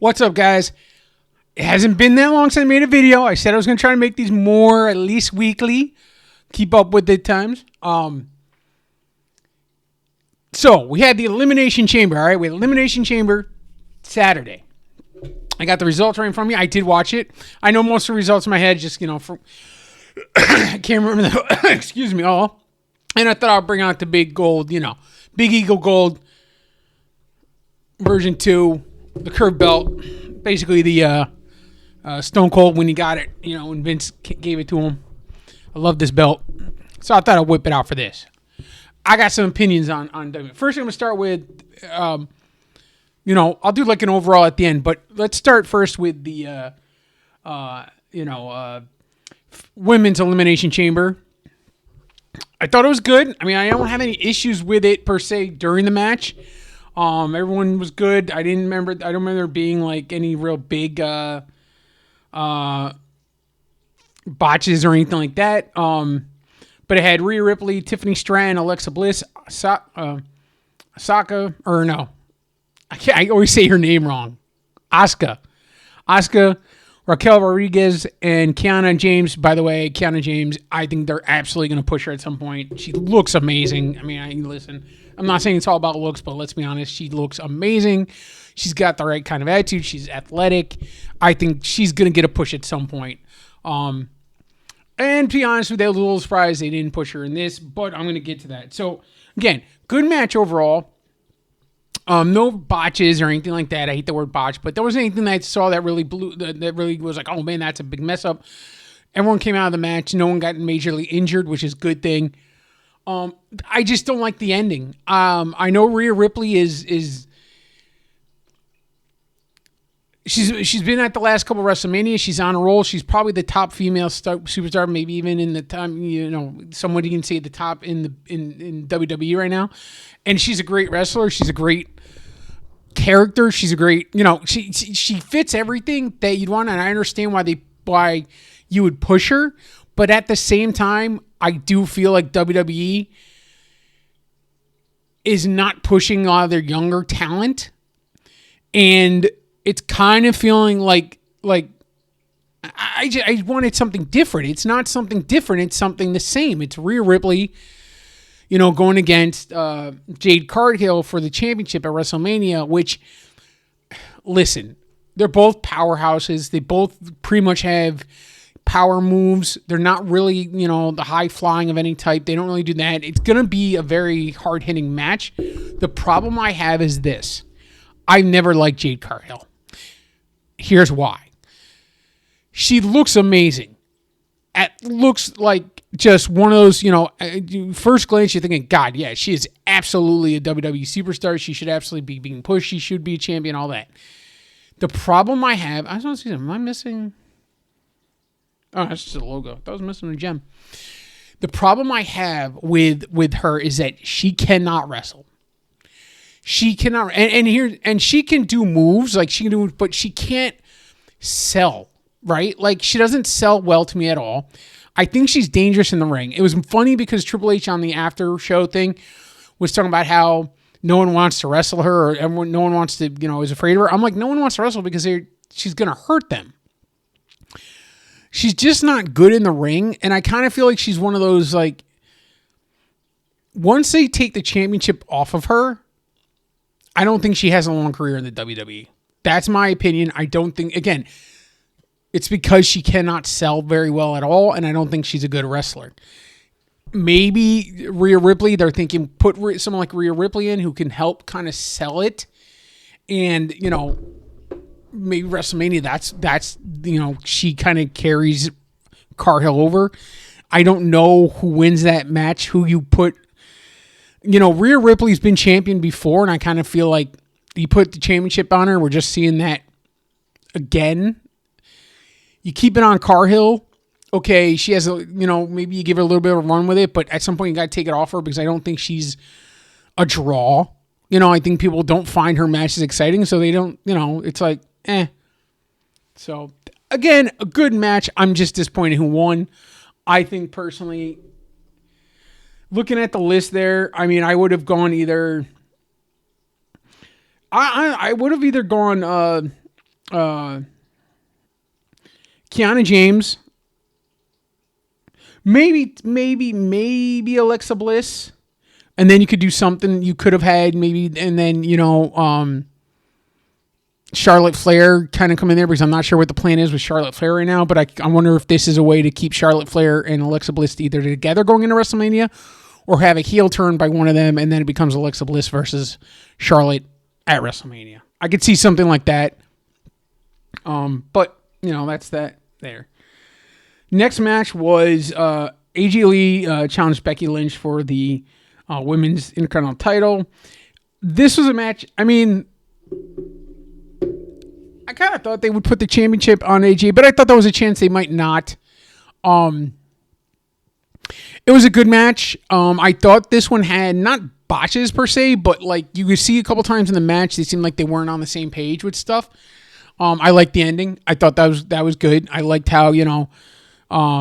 What's up, guys? It hasn't been that long since I made a video. I said I was going to try to make these more, at least weekly. Keep up with the times. So, we had the Elimination Chamber, all right? We had Elimination Chamber Saturday. I got the results right in front of me. I did watch it. I know most of the results in my head, just, I can't remember the, excuse me, all. And I thought I'd bring out the big gold, Big Eagle Gold version 2, the curved belt, basically the Stone Cold when he got it, when Vince gave it to him. I love this belt. So I thought I'd whip it out for this. I got some opinions on WWE. First, I'm going to start with, I'll do like an overall at the end, but let's start first with the, Women's Elimination Chamber. I thought it was good. I mean, I don't have any issues with it per se during the match. Everyone was good. I don't remember there being like any real big botches or anything like that. But it had Rhea Ripley, Tiffany Stratton, Alexa Bliss, I always say her name wrong. Asuka, Raquel Rodriguez, and Kiana James. By the way, Kiana James, I think they're absolutely going to push her at some point. She looks amazing. I mean, listen, I'm not saying it's all about looks, but let's be honest, she looks amazing. She's got the right kind of attitude. She's athletic. I think she's going to get a push at some point. And to be honest with you, I was a little surprised they didn't push her in this, but I'm going to get to that. So, again, good match overall. No botches or anything like that. I hate the word botch, but there wasn't anything that I saw that really that really was like, oh man, that's a big mess up. Everyone came out of the match. No one got majorly injured, which is a good thing. I just don't like the ending. I know Rhea Ripley is she's been at the last couple of WrestleMania. She's on a roll. She's probably the top female superstar, maybe even in the time, someone you can say at the top in WWE right now. And she's a great wrestler. She's a great character. She's a great, she fits everything that you'd want. And I understand why you would push her. But at the same time, I do feel like WWE is not pushing a lot of their younger talent. And it's kind of feeling like I wanted something different. It's not something different. It's something the same. It's Rhea Ripley, going against Jade Cargill for the championship at WrestleMania, which, listen, they're both powerhouses. They both pretty much have power moves. They're not really, the high flying of any type. They don't really do that. It's going to be a very hard-hitting match. The problem I have is this. I never liked Jade Cargill. Here's why. She looks amazing. It looks like just one of those, first glance you're thinking, God, yeah, she is absolutely a WWE superstar. She should absolutely be being pushed. She should be a champion, all that. The problem I have, I just want to see, am I missing? Oh, that's just a logo. I was missing a gem. The problem I have with her is that she cannot wrestle. She cannot, and she can do moves, like she can do, but she can't sell, right? Like she doesn't sell well to me at all. I think she's dangerous in the ring. It was funny because Triple H on the after show thing was talking about how no one wants to wrestle her, or no one wants to, is afraid of her. I'm like, no one wants to wrestle because she's going to hurt them. She's just not good in the ring. And I kind of feel like she's one of those, like, once they take the championship off of her, I don't think she has a long career in the WWE. That's my opinion. I don't think, again, it's because she cannot sell very well at all, and I don't think she's a good wrestler. Maybe Rhea Ripley, they're thinking put someone like Rhea Ripley in who can help kind of sell it. And, maybe WrestleMania, that's she kind of carries Cargill over. I don't know who wins that match, who you put. Rhea Ripley's been champion before, and I kind of feel like you put the championship on her. We're just seeing that again. You keep it on Cargill. Okay, she has maybe you give her a little bit of a run with it, but at some point you got to take it off her because I don't think she's a draw. I think people don't find her matches exciting, so they don't, it's like, eh. So, again, a good match. I'm just disappointed who won. I think personally, looking at the list there, I mean, I would have gone either. I would have either gone uh, Kiana James, maybe Alexa Bliss, and then you could do something you could have had maybe, and then Charlotte Flair kind of come in there because I'm not sure what the plan is with Charlotte Flair right now, but I wonder if this is a way to keep Charlotte Flair and Alexa Bliss either together going into WrestleMania or have a heel turn by one of them and then it becomes Alexa Bliss versus Charlotte at WrestleMania. I could see something like that. But, that's that there. Next match was AJ Lee challenged Becky Lynch for the women's Intercontinental title. This was a match, I kind of thought they would put the championship on AJ, but I thought there was a chance they might not. It was a good match. I thought this one had not botches per se, but like you could see a couple times in the match, they seemed like they weren't on the same page with stuff. I liked the ending. I thought that was good. I liked how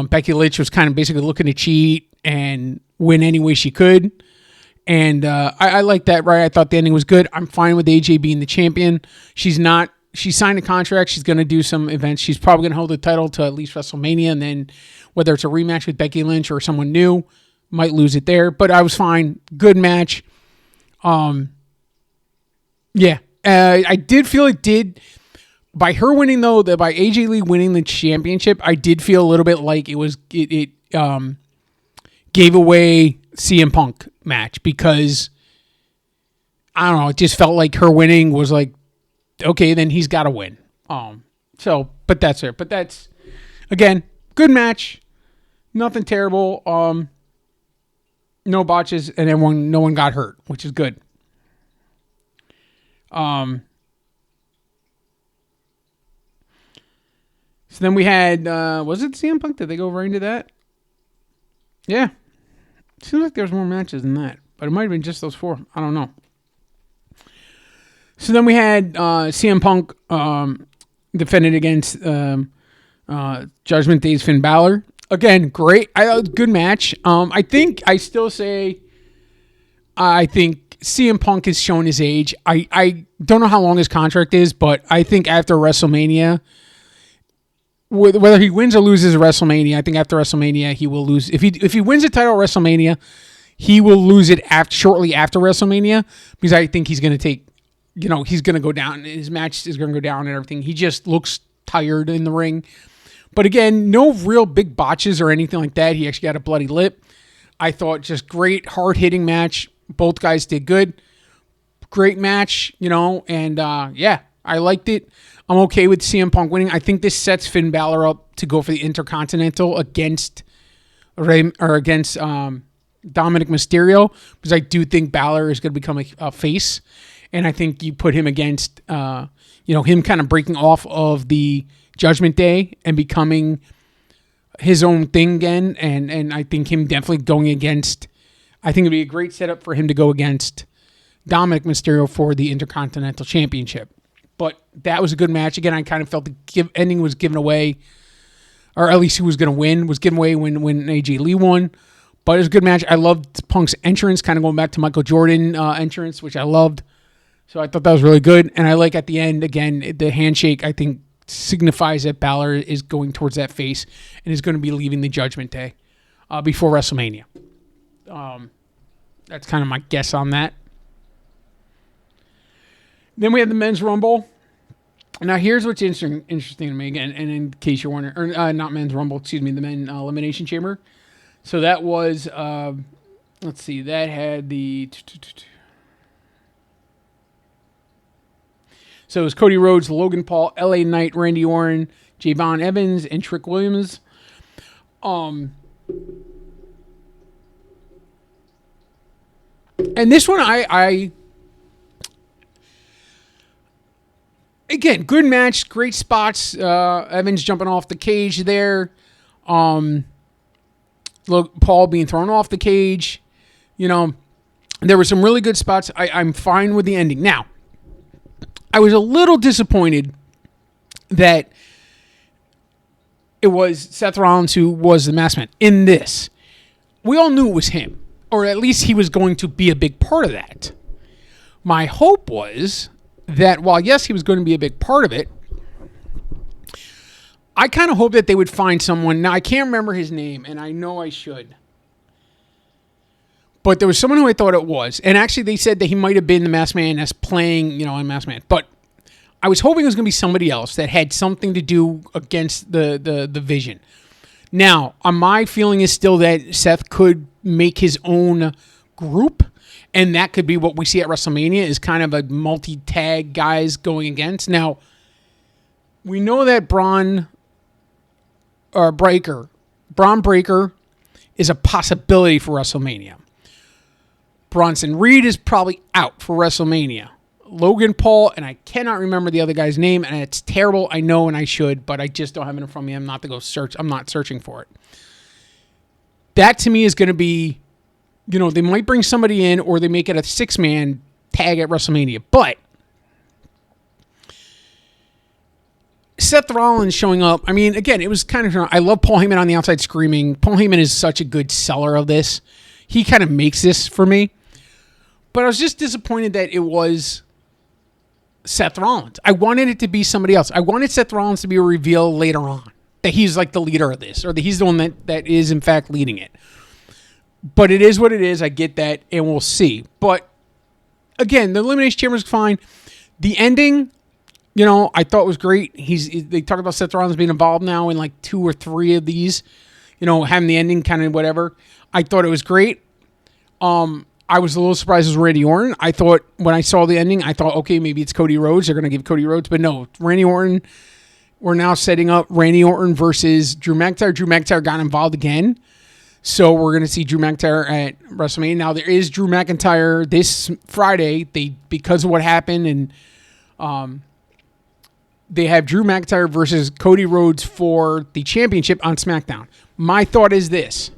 Becky Lynch was kind of basically looking to cheat and win any way she could. And I liked that, right? I thought the ending was good. I'm fine with AJ being the champion. She signed a contract. She's going to do some events. She's probably going to hold the title to at least WrestleMania. And then whether it's a rematch with Becky Lynch or someone new, might lose it there. But I was fine. Good match. I did feel it did. By her winning, though, by AJ Lee winning the championship, I did feel a little bit like it gave away CM Punk match because, I don't know, it just felt like her winning was like, okay, then he's got to win. But that's it. But that's, again, good match. Nothing terrible. No botches, and no one got hurt, which is good. So then we had, was it CM Punk? Did they go right into that? Yeah. Seems like there's more matches than that, but it might have been just those 4. I don't know. So then we had CM Punk defended against Judgment Day's Finn Balor. Again, great. Good match. I think CM Punk has shown his age. I don't know how long his contract is, but I think after WrestleMania, whether he wins or loses at WrestleMania, I think after WrestleMania he will lose. If he wins the title at WrestleMania, he will lose it shortly after WrestleMania because I think he's going to take. He's going to go down. His match is going to go down and everything. He just looks tired in the ring. But again, no real big botches or anything like that. He actually got a bloody lip. I thought just great, hard-hitting match. Both guys did good. Great match, and I liked it. I'm okay with CM Punk winning. I think this sets Finn Balor up to go for the Intercontinental against Dominic Mysterio because I do think Balor is going to become a face. And I think you put him against, him kind of breaking off of the Judgment Day and becoming his own thing again. And I think him definitely going against, I think it'd be a great setup for him to go against Dominic Mysterio for the Intercontinental Championship. But that was a good match. Again, I kind of felt the ending was given away, or at least who was going to win was given away when AJ Lee won. But it was a good match. I loved Punk's entrance, kind of going back to Michael Jordan entrance, which I loved. So I thought that was really good. And I like at the end, again, the handshake, I think, signifies that Balor is going towards that face and is going to be leaving the Judgment Day before WrestleMania. That's kind of my guess on that. Then we have the Men's Rumble. Now, here's what's interesting to me, again, and in case you're wondering, or not Men's Rumble, excuse me, the Men Elimination Chamber. So that was, let's see, that had the... So it was Cody Rhodes, Logan Paul, LA Knight, Randy Orton, Javon Evans, and Trick Williams. And this one, I again, good match, great spots. Evans jumping off the cage there. Look, Paul being thrown off the cage. There were some really good spots. I'm fine with the ending. Now, I was a little disappointed that it was Seth Rollins who was the masked man in this. We all knew it was him, or at least he was going to be a big part of that. My hope was that while, yes, he was going to be a big part of it, I kind of hope that they would find someone. Now, I can't remember his name, and I know I should. But there was someone who I thought it was. And actually, they said that he might have been the Masked Man that's playing, on Masked Man. But I was hoping it was going to be somebody else that had something to do against the Vision. Now, my feeling is still that Seth could make his own group, and that could be what we see at WrestleMania is kind of a multi-tag guys going against. Now, we know that Braun Breaker is a possibility for WrestleMania. Bronson Reed is probably out for WrestleMania. Logan Paul, and I cannot remember the other guy's name, and it's terrible. I know, and I should, but I just don't have it in front of me. I'm not to go search. I'm not searching for it. That to me is going to be, they might bring somebody in, or they make it a 6-man tag at WrestleMania. But Seth Rollins showing up. I mean, again, it was kind of. I love Paul Heyman on the outside screaming. Paul Heyman is such a good seller of this. He kind of makes this for me. But I was just disappointed that it was Seth Rollins. I wanted it to be somebody else. I wanted Seth Rollins to be a reveal later on. That he's like the leader of this. Or that he's the one that is in fact leading it. But it is what it is. I get that. And we'll see. But again, the Elimination Chamber is fine. The ending, I thought was great. They talk about Seth Rollins being involved now in like 2 or 3 of these. Having the ending kind of whatever. I thought it was great. I was a little surprised it was Randy Orton. I thought when I saw the ending, I thought, okay, maybe it's Cody Rhodes. They're going to give Cody Rhodes. But no, Randy Orton. We're now setting up Randy Orton versus Drew McIntyre. Drew McIntyre got involved again. So we're going to see Drew McIntyre at WrestleMania. Now, there is Drew McIntyre this Friday. Because of what happened, and they have Drew McIntyre versus Cody Rhodes for the championship on SmackDown. My thought is this.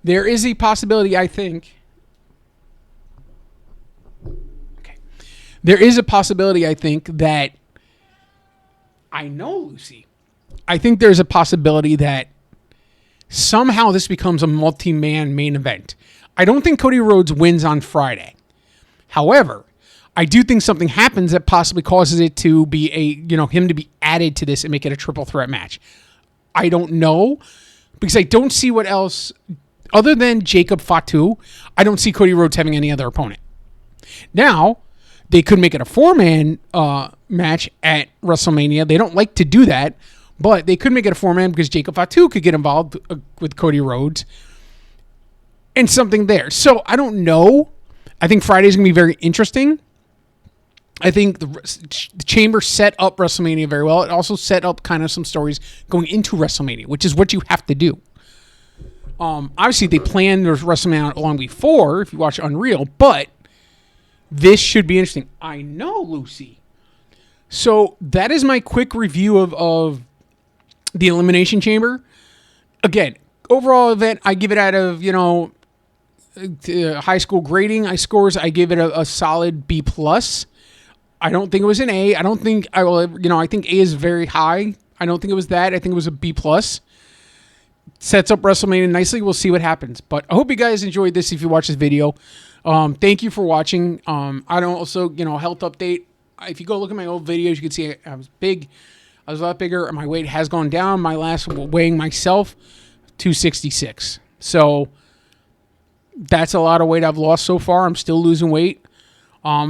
There is a possibility, I think. Okay. There is a possibility, I think, that. I know, Lucy. I think there's a possibility that somehow this becomes a multi-man main event. I don't think Cody Rhodes wins on Friday. However, I do think something happens that possibly causes it to be him to be added to this and make it a triple threat match. I don't know, because I don't see what else. Other than Jacob Fatu, I don't see Cody Rhodes having any other opponent. Now, they could make it a 4-man match at WrestleMania. They don't like to do that, but they could make it a 4-man because Jacob Fatu could get involved with Cody Rhodes and something there. So, I don't know. I think Friday's going to be very interesting. I think the Chamber set up WrestleMania very well. It also set up kind of some stories going into WrestleMania, which is what you have to do. Obviously, they planned their WrestleMania long before, if you watch Unreal, but this should be interesting. I know, Lucy. So that is my quick review of the Elimination Chamber. Again, overall event, I give it out of, high school grading. I give it a solid B+. I don't think it was an A. I think A is very high. I don't think it was that. I think it was a B+. Sets up WrestleMania nicely. We'll see what happens. But I hope you guys enjoyed this if you watch this video. Thank you for watching. I don't also, health update. If you go look at my old videos, you can see I was big. I was a lot bigger. My weight has gone down. My last weighing myself, 266. So that's a lot of weight I've lost so far. I'm still losing weight.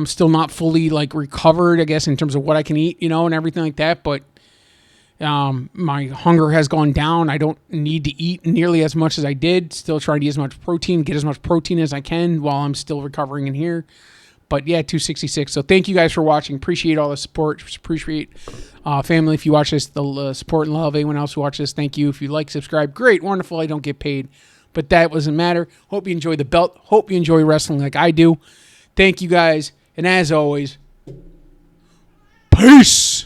Still not fully recovered, I guess, in terms of what I can eat, and everything like that. But my hunger has gone down. I don't need to eat nearly as much as I did. Still trying to get as much protein as I can while I'm still recovering in here. But yeah, 266. So thank you guys for watching. Appreciate all the support. Appreciate family. If you watch this, the support and love. Anyone else who watches this, thank you. If you like, subscribe. Great, wonderful. I don't get paid, but that doesn't matter. Hope you enjoy the belt. Hope you enjoy wrestling like I do. Thank you guys. And as always, peace.